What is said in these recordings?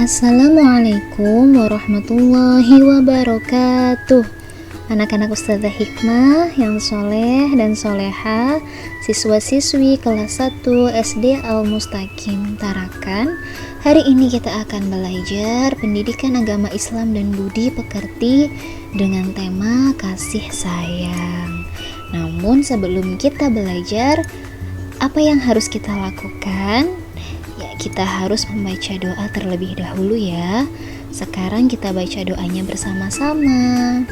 Assalamualaikum warahmatullahi wabarakatuh. Anak-anak Ustazah Hikmah yang soleh dan soleha, siswa-siswi kelas 1 SD Al-Mustaqim Tarakan. Hari ini kita akan belajar pendidikan agama Islam dan budi pekerti dengan tema kasih sayang. Namun sebelum kita belajar, apa yang harus kita lakukan? Ya, kita harus membaca doa terlebih dahulu ya. Sekarang kita baca doanya bersama-sama.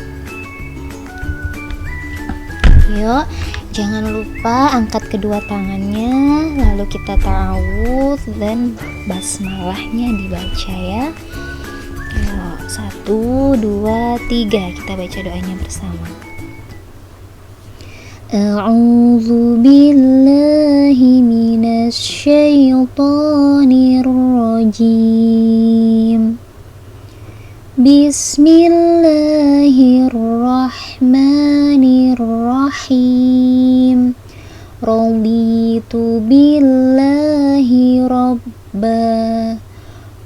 Yuk, jangan lupa angkat kedua tangannya, lalu kita ta'awudz dan basmalahnya dibaca ya. Yuk, 1, 2, 3, kita baca doanya bersama. A'udzu billahi minasy syaithanir rajim. Bismillahirrahmanirrahim. Raditu billahi rabba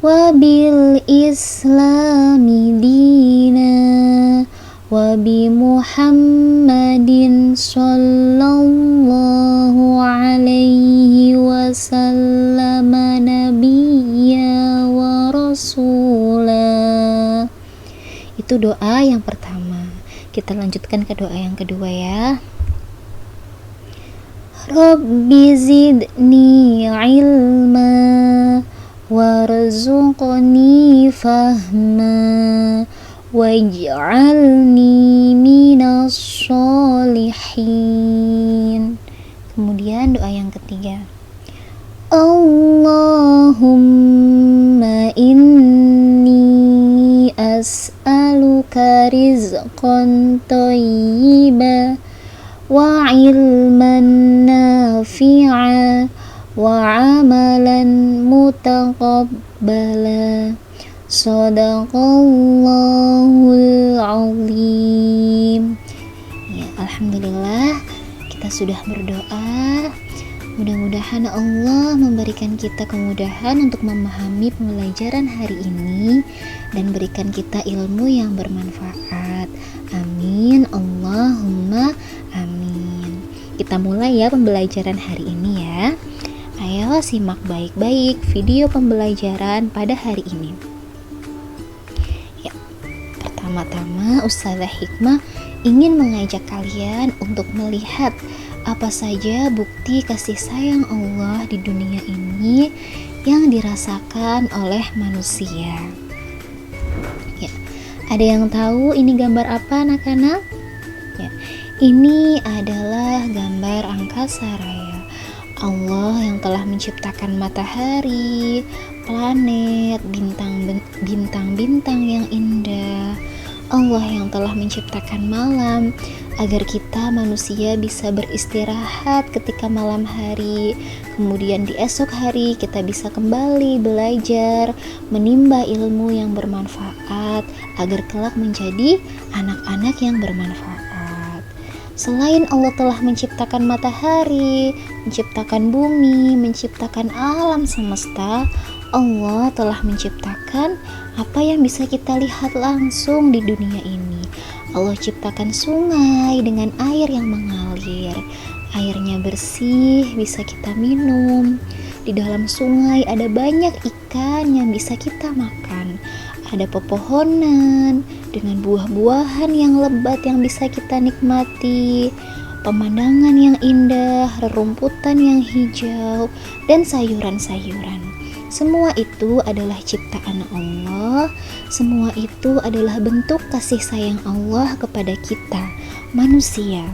wa bil islami dina wa bi Muhammadin sallallahu alaihi wasallam nabiyya wa rasulah. Itu doa yang pertama. Kita lanjutkan ke doa yang kedua ya. Rabbi zidni ilma warzuqni fahma waj'alni minas sholihin. Kemudian doa yang ketiga. Allahumma inni as'aluka rizqan thayyiban wa ilman nafi'a wa amalan mutaqabbala. Shadaqallahul azim. Ya, alhamdulillah kita sudah berdoa. Mudah-mudahan Allah memberikan kita kemudahan untuk memahami pembelajaran hari ini dan berikan kita ilmu yang bermanfaat. Amin. Allahumma amin. Kita mulai ya pembelajaran hari ini ya. Ayo simak baik-baik video pembelajaran pada hari ini. Ya, pertama-tama Ustazah Hikmah ingin mengajak kalian untuk melihat apa saja bukti kasih sayang Allah di dunia ini yang dirasakan oleh manusia. Ya, ada yang tahu ini gambar apa anak-anak? Ya, ini adalah gambar angkasa raya. Allah yang telah menciptakan matahari, planet, bintang-bintang yang indah. Allah yang telah menciptakan malam agar kita manusia bisa beristirahat ketika malam hari. Kemudian di esok hari kita bisa kembali belajar, menimba ilmu yang bermanfaat agar kelak menjadi anak-anak yang bermanfaat. Selain Allah telah menciptakan matahari, menciptakan bumi, menciptakan alam semesta, Allah telah menciptakan apa yang bisa kita lihat langsung di dunia ini. Allah ciptakan sungai dengan air yang mengalir. Airnya bersih, bisa kita minum. Di dalam sungai ada banyak ikan yang bisa kita makan. Ada pepohonan dengan buah-buahan yang lebat yang bisa kita nikmati. Pemandangan yang indah, rerumputan yang hijau, dan sayuran-sayuran. Semua itu adalah ciptaan Allah. Semua itu adalah bentuk kasih sayang Allah kepada kita, manusia.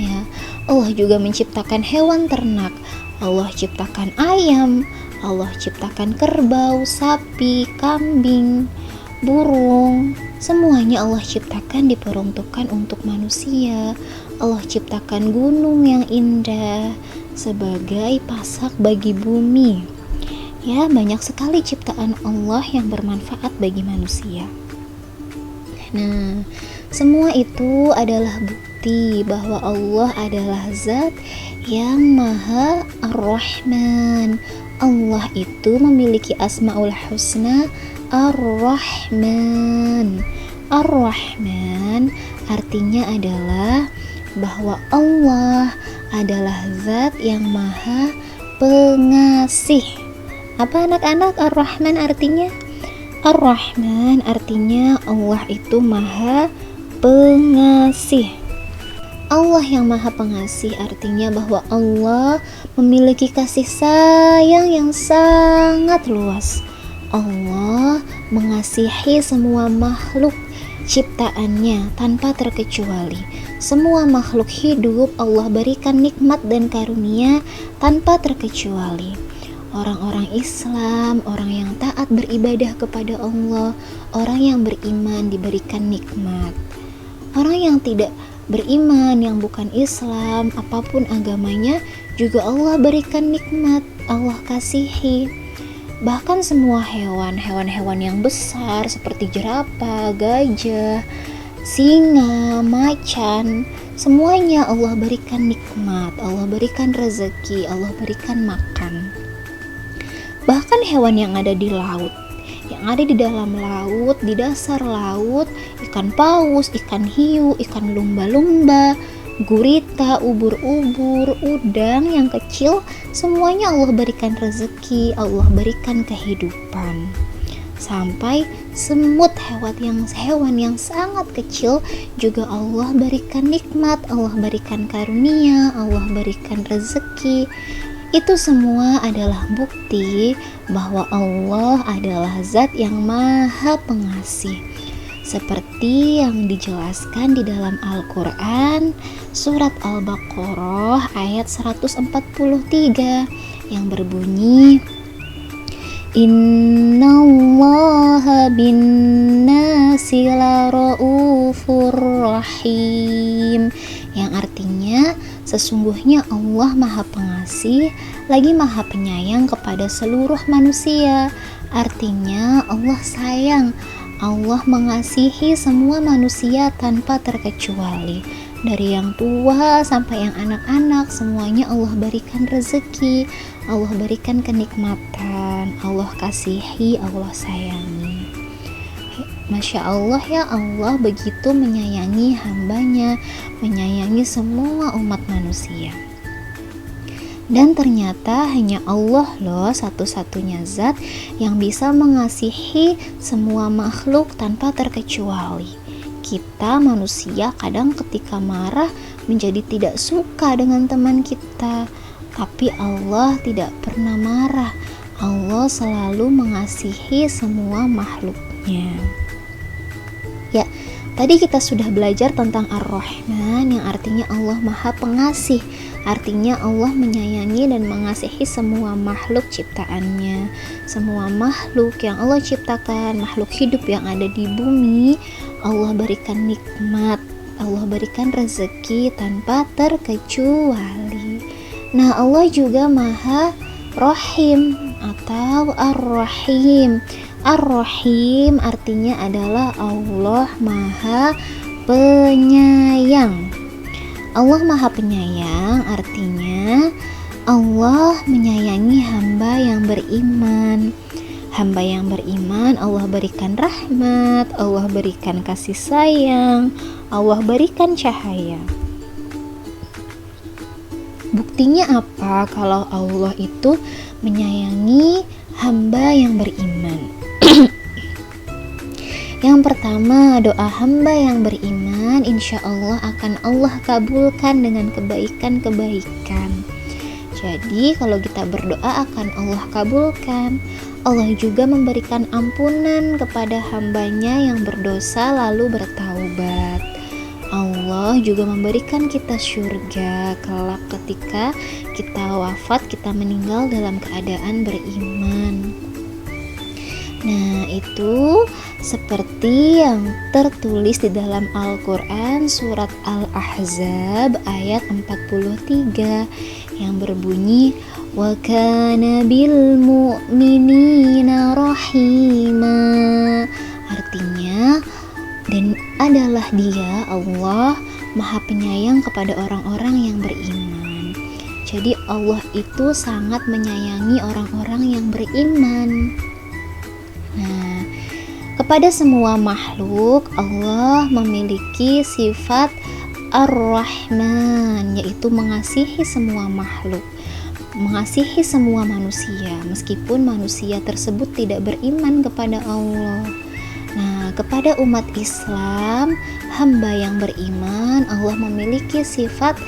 Ya, Allah juga menciptakan hewan ternak. Allah ciptakan ayam, Allah ciptakan kerbau, sapi, kambing, burung. Semuanya Allah ciptakan diperuntukkan untuk manusia. Allah ciptakan gunung yang indah sebagai pasak bagi bumi. Ya, banyak sekali ciptaan Allah yang bermanfaat bagi manusia. Nah, semua itu adalah bukti bahwa Allah adalah zat yang maha ar-Rahman, Allah itu memiliki Asmaul Husna Ar-Rahman. Ar-Rahman artinya adalah bahwa Allah adalah zat yang maha pengasih. Apa anak-anak Ar-Rahman artinya? Ar-Rahman artinya Allah itu maha pengasih. Allah yang maha pengasih artinya bahwa Allah memiliki kasih sayang yang sangat luas. Allah mengasihi semua makhluk ciptaannya tanpa terkecuali. Semua makhluk hidup Allah berikan nikmat dan karunia tanpa terkecuali. Orang-orang Islam, orang yang taat beribadah kepada Allah, orang yang beriman diberikan nikmat. Orang yang tidak beriman, yang bukan Islam, apapun agamanya, juga Allah berikan nikmat, Allah kasihi. Bahkan semua hewan-hewan yang besar seperti jerapah, gajah, singa, macan, semuanya Allah berikan nikmat, Allah berikan rezeki, Allah berikan makan. Bahkan hewan yang ada di laut, yang ada di dalam laut, di dasar laut, ikan paus, ikan hiu, ikan lumba-lumba, gurita, ubur-ubur, udang yang kecil, semuanya Allah berikan rezeki, Allah berikan kehidupan. Sampai semut, hewan yang sangat kecil juga Allah berikan nikmat, Allah berikan karunia, Allah berikan rezeki. Itu semua adalah bukti bahwa Allah adalah zat yang maha pengasih. Seperti yang dijelaskan di dalam Al-Quran surat Al-Baqarah ayat 143 yang berbunyi, Innallaha bin nasi lara'ufur rahim, yang artinya sesungguhnya Allah maha pengasih lagi maha penyayang kepada seluruh manusia. Artinya Allah sayang, Allah mengasihi semua manusia tanpa terkecuali. Dari yang tua sampai yang anak-anak, semuanya Allah berikan rezeki, Allah berikan kenikmatan, Allah kasihi, Allah sayangi. Masya Allah ya, Allah begitu menyayangi hambanya, menyayangi semua umat manusia. Dan ternyata hanya Allah loh satu-satunya zat yang bisa mengasihi semua makhluk tanpa terkecuali. Kita manusia kadang ketika marah menjadi tidak suka dengan teman kita, tapi Allah tidak pernah marah. Allah selalu mengasihi semua makhluknya. Ya, tadi kita sudah belajar tentang Ar-Rahman yang artinya Allah maha pengasih. Artinya Allah menyayangi dan mengasihi semua makhluk ciptaannya. Semua makhluk yang Allah ciptakan, makhluk hidup yang ada di bumi, Allah berikan nikmat, Allah berikan rezeki tanpa terkecuali. Nah, Allah juga maha Rahim atau Ar-Rahim. Ar-Rahim artinya adalah Allah maha penyayang. Allah maha penyayang artinya Allah menyayangi hamba yang beriman. Hamba yang beriman Allah berikan rahmat, Allah berikan kasih sayang, Allah berikan cahaya. Buktinya apa kalau Allah itu menyayangi hamba yang beriman? Yang pertama, doa hamba yang beriman insya Allah akan Allah kabulkan dengan kebaikan-kebaikan. Jadi kalau kita berdoa akan Allah kabulkan. Allah juga memberikan ampunan kepada hambanya yang berdosa lalu bertaubat. Allah juga memberikan kita surga kelak ketika kita wafat, kita meninggal dalam keadaan beriman. Nah, itu seperti yang tertulis di dalam Al-Quran surat Al-Ahzab ayat 43 yang berbunyi, wa kana bil mu'minina rahima. Artinya, dan adalah Dia Allah maha penyayang kepada orang-orang yang beriman. Jadi Allah itu sangat menyayangi orang-orang yang beriman. Nah, kepada semua makhluk Allah memiliki sifat Ar-Rahman, yaitu mengasihi semua makhluk, mengasihi semua manusia, meskipun manusia tersebut tidak beriman kepada Allah. Nah, kepada umat Islam, hamba yang beriman, Allah memiliki sifat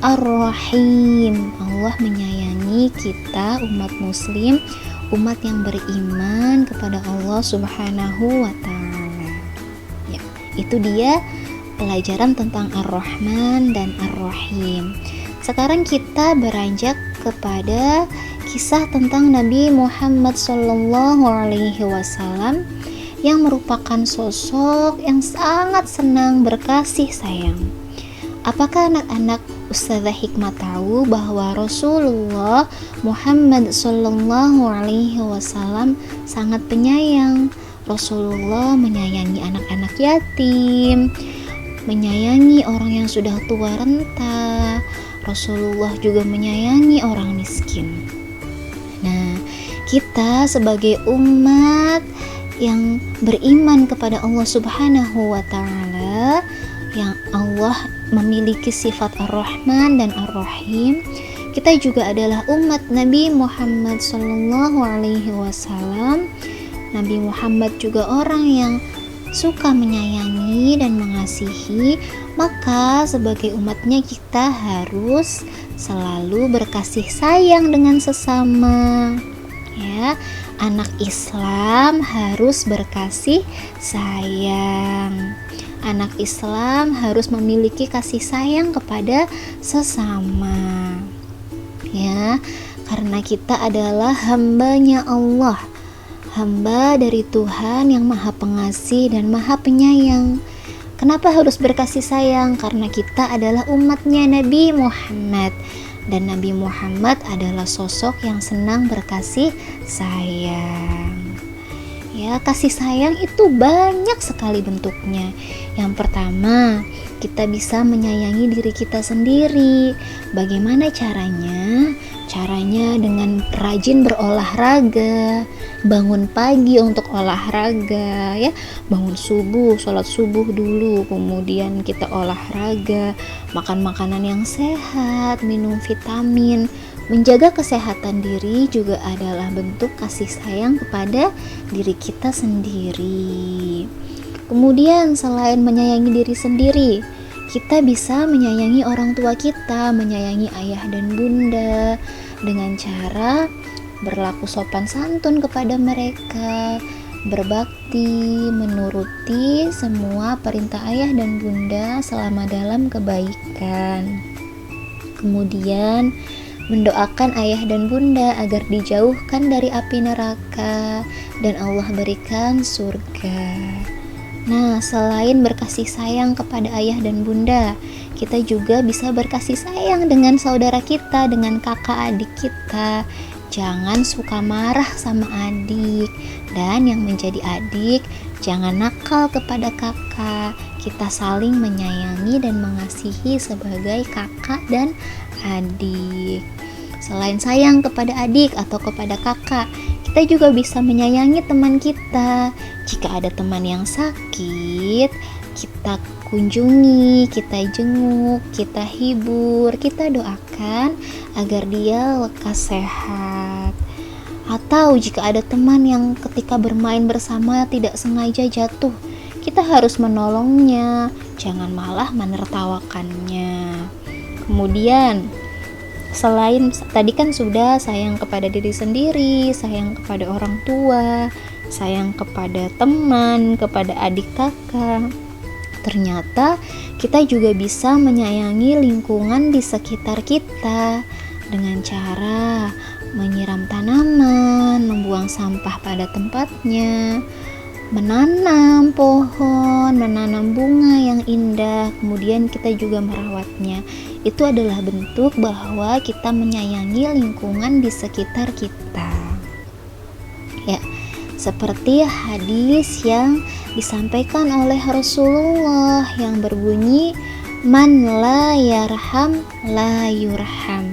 Ar-Rahim. Allah menyayangi kita, umat muslim, umat yang beriman kepada Allah Subhanahu wa Ta'ala. Ya, itu dia pelajaran tentang Ar-Rahman dan Ar-Rahim. Sekarang kita beranjak kepada kisah tentang Nabi Muhammad SAW yang merupakan sosok yang sangat senang berkasih sayang. Apakah anak-anak Ustazah Hikmah tahu bahwa Rasulullah Muhammad SAW sangat penyayang? Rasulullah menyayangi anak-anak yatim, menyayangi orang yang sudah tua renta. Rasulullah juga menyayangi orang miskin. Nah, kita sebagai umat yang beriman kepada Allah Subhanahu wa Ta'ala, yang Allah memiliki sifat Ar-Rahman dan Ar-Rahim, kita juga adalah umat Nabi Muhammad SAW. Nabi Muhammad juga orang yang suka menyayangi dan mengasihi, maka sebagai umatnya kita harus selalu berkasih sayang dengan sesama. Ya, anak Islam harus berkasih sayang. Anak Islam harus memiliki kasih sayang kepada sesama. Ya, karena kita adalah hambanya Allah, hamba dari Tuhan yang Maha Pengasih dan Maha Penyayang. Kenapa harus berkasih sayang? Karena kita adalah umatnya Nabi Muhammad, dan Nabi Muhammad adalah sosok yang senang berkasih sayang. Ya, kasih sayang itu banyak sekali bentuknya. Yang pertama, kita bisa menyayangi diri kita sendiri. Bagaimana caranya? Caranya dengan rajin berolahraga, bangun pagi untuk olahraga, ya, bangun subuh, sholat subuh dulu, kemudian kita olahraga, makan makanan yang sehat, minum vitamin. Menjaga kesehatan diri juga adalah bentuk kasih sayang kepada diri kita sendiri. Kemudian selain menyayangi diri sendiri, kita bisa menyayangi orang tua kita, menyayangi ayah dan bunda dengan cara berlaku sopan santun kepada mereka, berbakti, menuruti semua perintah ayah dan bunda selama dalam kebaikan. Kemudian mendoakan ayah dan bunda agar dijauhkan dari api neraka dan Allah berikan surga. Nah, selain berkasih sayang kepada ayah dan bunda, kita juga bisa berkasih sayang dengan saudara kita, dengan kakak adik kita. Jangan suka marah sama adik, dan yang menjadi adik jangan nakal kepada kakak. Kita saling menyayangi dan mengasihi sebagai kakak dan adik. Selain sayang kepada adik atau kepada kakak, kita juga bisa menyayangi teman kita. Jika ada teman yang sakit, kita kunjungi, kita jenguk, kita hibur, kita doakan agar dia lekas sehat. Atau jika ada teman yang ketika bermain bersama tidak sengaja jatuh, kita harus menolongnya, jangan malah menertawakannya. Kemudian selain tadi kan sudah sayang kepada diri sendiri, sayang kepada orang tua, sayang kepada teman, kepada adik kakak, ternyata kita juga bisa menyayangi lingkungan di sekitar kita dengan cara menyiram tanaman, membuang sampah pada tempatnya, menanam pohon, menanam bunga yang indah, kemudian kita juga merawatnya. Itu adalah bentuk bahwa kita menyayangi lingkungan di sekitar kita. Ya, seperti hadis yang disampaikan oleh Rasulullah yang berbunyi, "Man la yarham la yurham."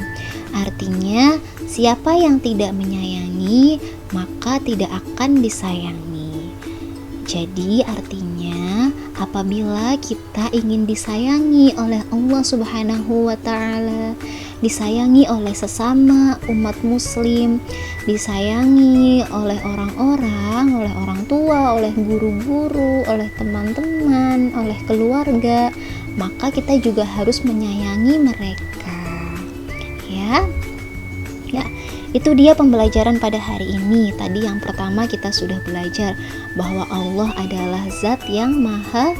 Artinya, siapa yang tidak menyayangi, maka tidak akan disayangi. Jadi artinya, apabila kita ingin disayangi oleh Allah Subhanahu wa Ta'ala, disayangi oleh sesama umat muslim, disayangi oleh orang-orang, oleh orang tua, oleh guru-guru, oleh teman-teman, oleh keluarga, maka kita juga harus menyayangi mereka. Ya. Itu dia pembelajaran pada hari ini. Tadi yang pertama kita sudah belajar bahwa Allah adalah zat yang maha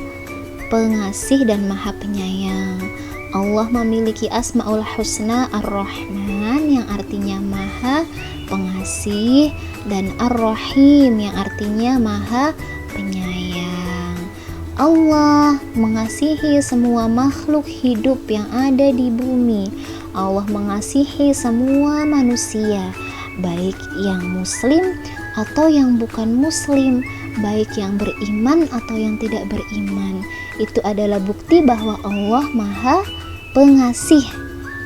pengasih dan maha penyayang. Allah memiliki Asmaul Husna Ar-Rahman yang artinya maha pengasih, dan Ar-Rahim yang artinya maha penyayang. Allah mengasihi semua makhluk hidup yang ada di bumi. Allah mengasihi semua manusia, baik yang muslim atau yang bukan muslim, baik yang beriman atau yang tidak beriman. Itu adalah bukti bahwa Allah maha pengasih.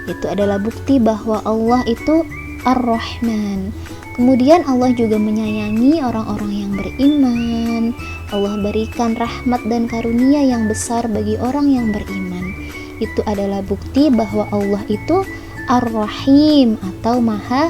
Itu adalah bukti bahwa Allah itu Ar-Rahman. Kemudian Allah juga menyayangi orang-orang yang beriman. Allah berikan rahmat dan karunia yang besar bagi orang yang beriman. Itu adalah bukti bahwa Allah itu Ar-Rahim atau maha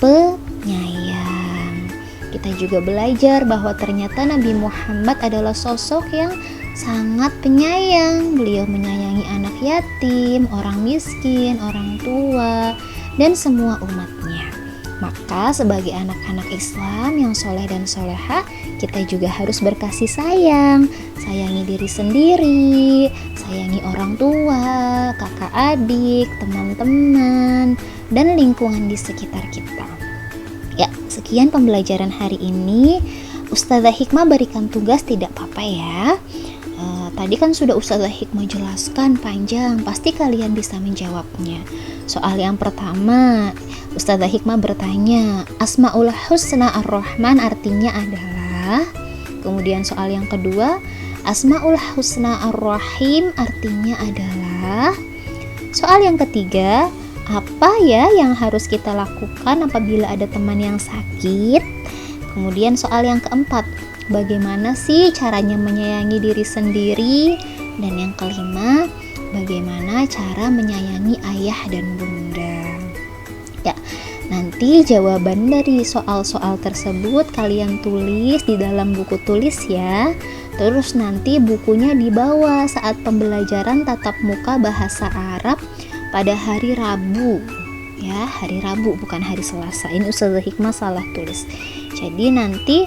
penyayang. Kita juga belajar bahwa ternyata Nabi Muhammad adalah sosok yang sangat penyayang. Beliau menyayangi anak yatim, orang miskin, orang tua, dan semua umatnya. Maka sebagai anak-anak Islam yang soleh dan soleha, kita juga harus berkasih sayang. Sayangi diri sendiri, sayangi orang tua, kakak adik, teman-teman, dan lingkungan di sekitar kita. Ya, sekian pembelajaran hari ini. Ustazah Hikmah berikan tugas, tidak apa-apa ya. Tadi kan sudah Ustazah Hikmah jelaskan panjang, pasti kalian bisa menjawabnya. Soal yang pertama, Ustazah Hikmah bertanya, Asmaul Husna Ar-Rahman artinya adalah. Kemudian soal yang kedua, Asmaul Husna Ar-Rahim artinya adalah. Soal yang ketiga, apa ya yang harus kita lakukan apabila ada teman yang sakit? Kemudian soal yang keempat, bagaimana sih caranya menyayangi diri sendiri? Dan yang kelima, bagaimana cara menyayangi ayah dan bunda? Ya, nanti jawaban dari soal-soal tersebut kalian tulis di dalam buku tulis ya. Terus nanti bukunya dibawa saat pembelajaran tatap muka bahasa Arab pada hari Rabu. Ya, hari Rabu bukan hari Selasa. Ini Ustazah Hikmah salah tulis. Jadi nanti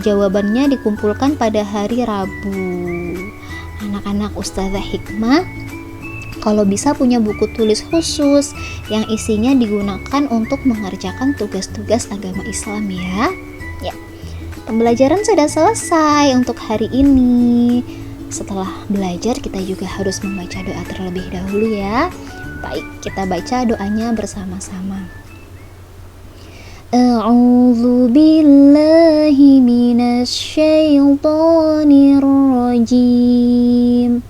jawabannya dikumpulkan pada hari Rabu. Anak-anak Ustazah Hikmah kalau bisa punya buku tulis khusus yang isinya digunakan untuk mengerjakan tugas-tugas agama Islam ya. Ya. Pembelajaran sudah selesai untuk hari ini. Setelah belajar kita juga harus membaca doa terlebih dahulu ya. Baik, kita baca doanya bersama-sama. A'udzu billahi minasy syaithanir rajim.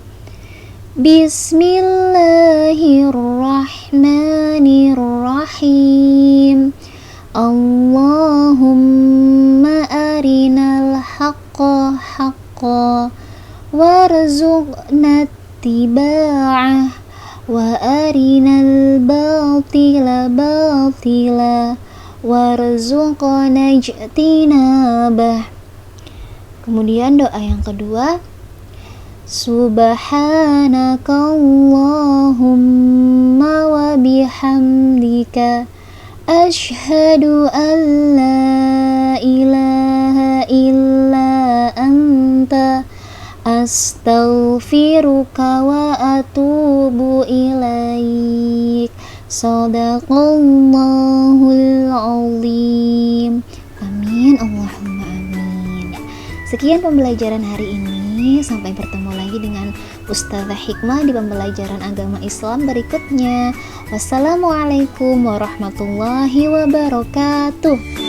Bismillahirrahmanirrahim. Allahumma arinal haqqa haqqa warzuqna ittiba'ah wa arinal batila batila warzuqna ijtinabah. Kemudian doa yang kedua, Subhanakallahumma wa bihamdika asyhadu an la ilaha illa anta astaghfiruka wa atubu ilaik. Shadaqallahul azim. Amin, Allahumma amin. Sekian pembelajaran hari ini. Sampai bertemu lagi dengan Ustazah Hikmah di pembelajaran agama Islam berikutnya. Wassalamualaikum warahmatullahi wabarakatuh.